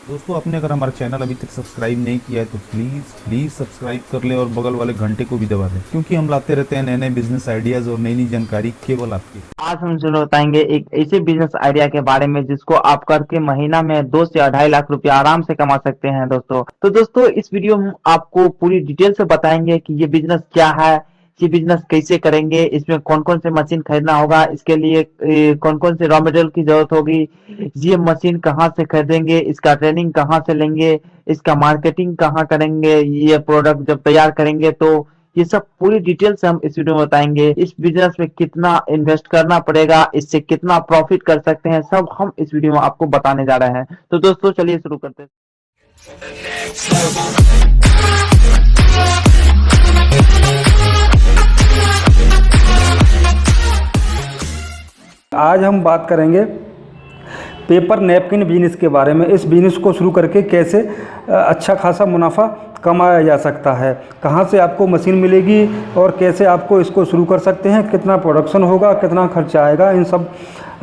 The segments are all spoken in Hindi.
दोस्तों, आपने अगर हमारा चैनल अभी तक सब्सक्राइब नहीं किया है तो प्लीज़ सब्सक्राइब कर ले और बगल वाले घंटे को भी दबा दें, क्योंकि हम लाते रहते हैं नए नए बिजनेस आइडियाज़ और नई नई जानकारी केवल आपके। आज हम जरूर बताएंगे एक ऐसे बिजनेस आइडिया के बारे में जिसको आप करके महीना में 2 से 2.5 लाख रुपया आराम से कमा सकते हैं दोस्तों। तो दोस्तों इस वीडियो में आपको पूरी डिटेल से बताएंगे कि ये बिजनेस क्या है, ये बिजनेस कैसे करेंगे, इसमें कौन कौन से मशीन खरीदना होगा, इसके लिए कौन कौन से रॉ मटेरियल की जरूरत होगी, ये मशीन कहाँ से खरीदेंगे, इसका ट्रेनिंग कहाँ से लेंगे, इसका मार्केटिंग कहाँ करेंगे, ये प्रोडक्ट जब तैयार करेंगे तो ये सब पूरी डिटेल से हम इस वीडियो में बताएंगे। इस बिजनेस में कितना इन्वेस्ट करना पड़ेगा, इससे कितना प्रॉफिट कर सकते हैं, सब हम इस वीडियो में आपको बताने जा रहे हैं। तो दोस्तों चलिए शुरू करते हैं। आज हम बात करेंगे पेपर नैपकिन बिजनेस के बारे में। इस बिजनेस को शुरू करके कैसे अच्छा खासा मुनाफा कमाया जा सकता है, कहां से आपको मशीन मिलेगी और कैसे आपको इसको शुरू कर सकते हैं, कितना प्रोडक्शन होगा, कितना खर्चा आएगा, इन सब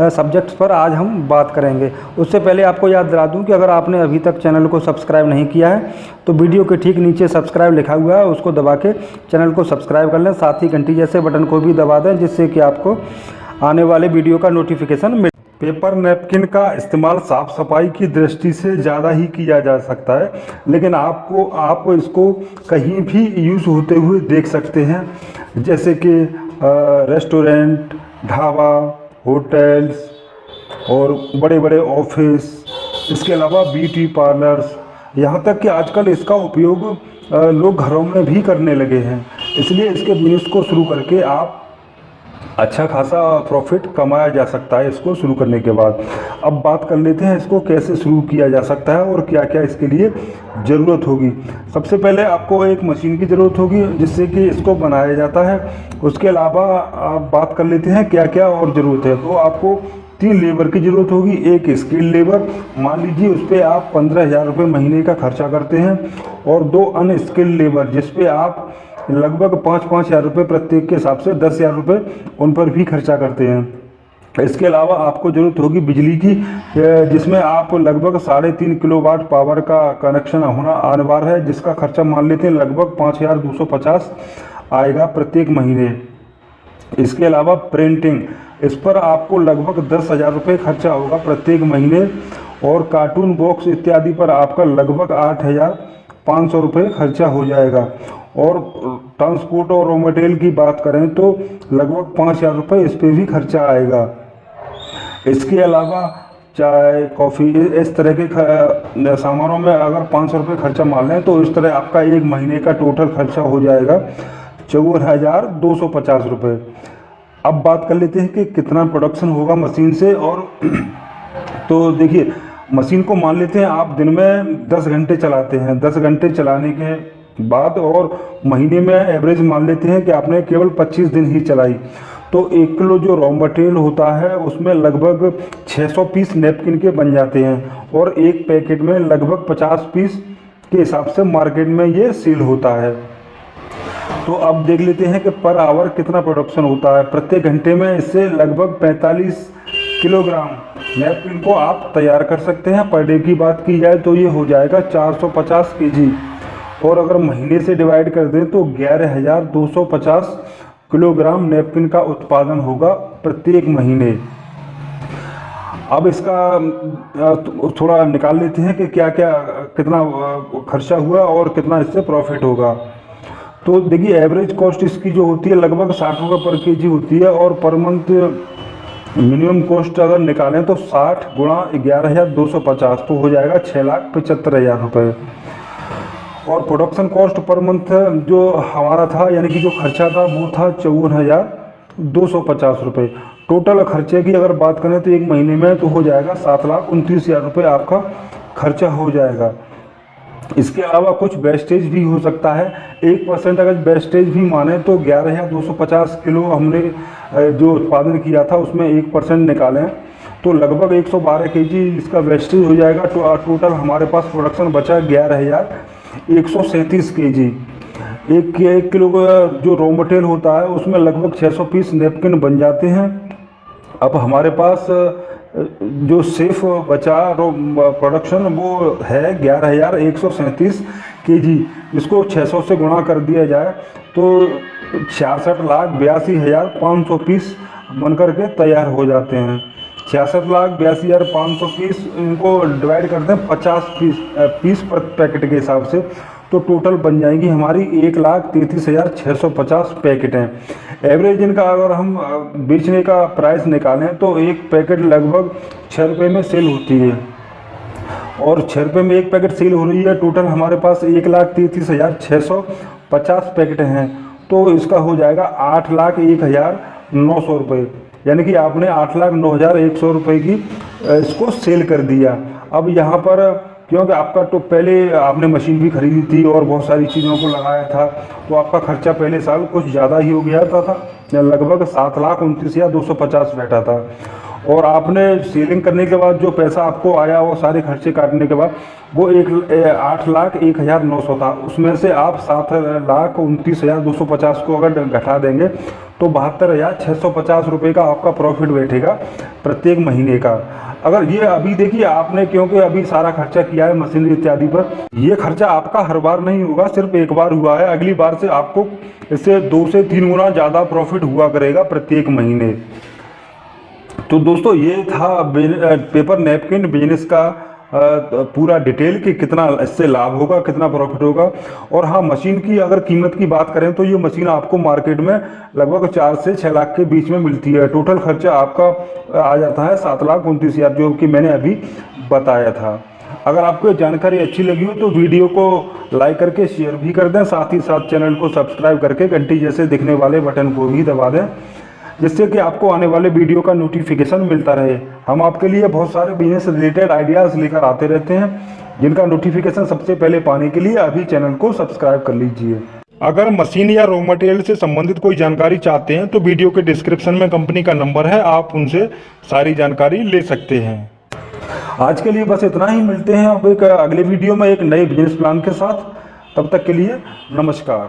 सब्जेक्ट्स पर आज हम बात करेंगे। उससे पहले आपको याद दिला दूं कि अगर आपने अभी तक चैनल को सब्सक्राइब नहीं किया है तो वीडियो के ठीक नीचे सब्सक्राइब लिखा हुआ है, उसको दबा के चैनल को सब्सक्राइब कर लें। साथ ही घंटी जैसे बटन को भी दबा दें, जिससे कि आपको आने वाले वीडियो का नोटिफिकेशन मिले। पेपर नैपकिन का इस्तेमाल साफ सफाई की दृष्टि से ज़्यादा ही किया जा सकता है, लेकिन आप इसको कहीं भी यूज़ होते हुए देख सकते हैं, जैसे कि रेस्टोरेंट, ढाबा, होटल्स और बड़े बड़े ऑफिस, इसके अलावा ब्यूटी पार्लर्स, यहाँ तक कि आजकल इसका उपयोग लोग घरों में भी करने लगे हैं। इसलिए इसके बिजनेस को शुरू करके आप अच्छा खासा प्रॉफिट कमाया जा सकता है इसको शुरू करने के बाद। अब बात कर लेते हैं इसको कैसे शुरू किया जा सकता है और क्या क्या इसके लिए ज़रूरत होगी। सबसे पहले आपको एक मशीन की ज़रूरत होगी जिससे कि इसको बनाया जाता है। उसके अलावा आप बात कर लेते हैं क्या क्या और ज़रूरत है। तो आपको 3 लेबर की ज़रूरत होगी। एक स्किल लेबर, मान लीजिए उस पर आप 15,000 रुपये महीने का खर्चा करते हैं, और 2 अनस्किल लेबर जिस पे आप लगभग 5-5 हज़ार रुपये प्रत्येक के हिसाब से 10,000 रुपये उन पर भी खर्चा करते हैं। इसके अलावा आपको ज़रूरत होगी बिजली की, जिसमें आप लगभग 3.5 किलोवाट पावर का कनेक्शन होना अनिवार्य है, जिसका खर्चा मान लेते हैं लगभग 5,250 आएगा प्रत्येक महीने। इसके अलावा प्रिंटिंग, इस पर आपको लगभग 10,000 रुपये खर्चा होगा प्रत्येक महीने, और कार्टून बॉक्स इत्यादि पर आपका लगभग 8,500 रुपये खर्चा हो जाएगा। और ट्रांसपोर्ट और रॉ मटेरियल की बात करें तो लगभग 5,000 रुपये इस पर भी खर्चा आएगा। इसके अलावा चाय, कॉफ़ी, इस तरह के सामानों में अगर 500 रुपये खर्चा मान लें तो इस तरह आपका एक महीने का टोटल खर्चा हो जाएगा 54,250 रुपये। अब बात कर लेते हैं कि कितना प्रोडक्शन होगा मशीन से। और तो देखिए, मशीन को मान लेते हैं आप दिन में 10 घंटे चलाते हैं। 10 घंटे चलाने के बाद और महीने में एवरेज मान लेते हैं कि आपने केवल 25 दिन ही चलाई, तो 1 किलो जो रॉ मटेरियल होता है उसमें लगभग 600 पीस नैपकिन के बन जाते हैं, और एक पैकेट में लगभग 50 पीस के हिसाब से मार्केट में ये सेल होता है। तो अब देख लेते हैं कि पर आवर कितना प्रोडक्शन होता है। प्रत्येक घंटे में इससे लगभग 45 किलोग्राम नैपकिन को आप तैयार कर सकते हैं। पर डे की बात की जाए तो ये हो जाएगा 450 केजी, और अगर महीने से डिवाइड कर दें तो 11,250 किलोग्राम नैपकिन का उत्पादन होगा प्रत्येक महीने। अब इसका थोड़ा निकाल लेते हैं कि क्या क्या कितना खर्चा हुआ और कितना इससे प्रॉफिट होगा। तो देखिए, एवरेज कॉस्ट इसकी जो होती है लगभग 60 रुपये पर केजी होती है, और पर मंथ मिनिमम कॉस्ट अगर निकालें तो 60 गुणा 11,250 तो हो जाएगा 6,75,000 रुपये। और प्रोडक्शन कॉस्ट पर मंथ जो हमारा था, यानी कि जो खर्चा था, वो था 54,250 रुपये। टोटल खर्चे की अगर बात करें तो एक महीने में तो हो जाएगा 7,29,000 रुपये आपका खर्चा हो जाएगा। इसके अलावा कुछ वेस्टेज भी हो सकता है। 1% अगर वेस्टेज भी माने तो 11,250 किलो हमने जो उत्पादन किया था उसमें 1% निकालें तो लगभग 112 केजी इसका वेस्टेज हो जाएगा। तो टोटल हमारे पास प्रोडक्शन बचा 11,137 केजी। एक किलो का जो रॉ मटेरियल होता है उसमें लगभग 600 पीस नैपकिन बन जाते हैं। अब हमारे पास जो सेफ बचा प्रोडक्शन वो है 11,137 kg। इसको 600 से गुणा कर दिया जाए तो 66,82,500 पीस बन करके तैयार हो जाते हैं। 66,82,500 पीस, इनको डिवाइड करते हैं 50 पीस पर पैकेट के हिसाब से, तो टोटल बन जाएंगी हमारी 1,33,650 पैकेट हैं। एवरेज इनका अगर हम बेचने का प्राइस निकालें तो एक पैकेट लगभग 6 रुपये में सेल होती है, और 6 रुपये में एक पैकेट सेल हो रही है। टोटल हमारे पास 1,33,650 पैकेट हैं, तो इसका हो जाएगा 8,01,900 रुपये, यानी कि आपने 8,09,100 रुपये की इसको सेल कर दिया। अब यहाँ पर क्योंकि आपका तो पहले आपने मशीन भी खरीदी थी और बहुत सारी चीज़ों को लगाया था, तो आपका खर्चा पहले साल कुछ ज़्यादा ही हो गया था, लगभग 7,29,250 बैठा था। और आपने सेलिंग करने के बाद जो पैसा आपको आया वो सारे खर्चे काटने के बाद वो 8,01,900 था। उसमें से आप 7,29,250 को अगर घटा देंगे तो 72,650 रुपये का आपका प्रॉफिट बैठेगा प्रत्येक महीने का। अगर ये अभी देखिए आपने, क्योंकि अभी सारा खर्चा किया है मशीनरी इत्यादि पर, ये खर्चा आपका हर बार नहीं होगा, सिर्फ एक बार हुआ है। अगली बार से आपको इससे 2 से 3 गुना ज़्यादा प्रॉफिट हुआ करेगा प्रत्येक महीने। तो दोस्तों ये था पेपर नैपकिन बिजनेस का पूरा डिटेल कि कितना इससे लाभ होगा, कितना प्रॉफिट होगा। और हाँ, मशीन की अगर कीमत की बात करें तो ये मशीन आपको मार्केट में लगभग 4 से 6 लाख के बीच में मिलती है। टोटल खर्चा आपका आ जाता है 7,29,000, जो कि मैंने अभी बताया था। अगर आपको जानकारी अच्छी लगी हो तो वीडियो को लाइक करके शेयर भी कर दें, साथ ही साथ चैनल को सब्सक्राइब करके घंटी जैसे दिखने वाले बटन को भी दबा दें, जिससे कि आपको आने वाले वीडियो का नोटिफिकेशन मिलता रहे। हम आपके लिए बहुत सारे बिजनेस रिलेटेड आइडियाज़ लेकर आते रहते हैं, जिनका नोटिफिकेशन सबसे पहले पाने के लिए अभी चैनल को सब्सक्राइब कर लीजिए। अगर मशीन या रॉ मटेरियल से संबंधित कोई जानकारी चाहते हैं तो वीडियो के डिस्क्रिप्शन में कंपनी का नंबर है, आप उनसे सारी जानकारी ले सकते हैं। आज के लिए बस इतना ही, मिलते हैं अब एक अगले वीडियो में एक नए बिजनेस प्लान के साथ। तब तक के लिए नमस्कार।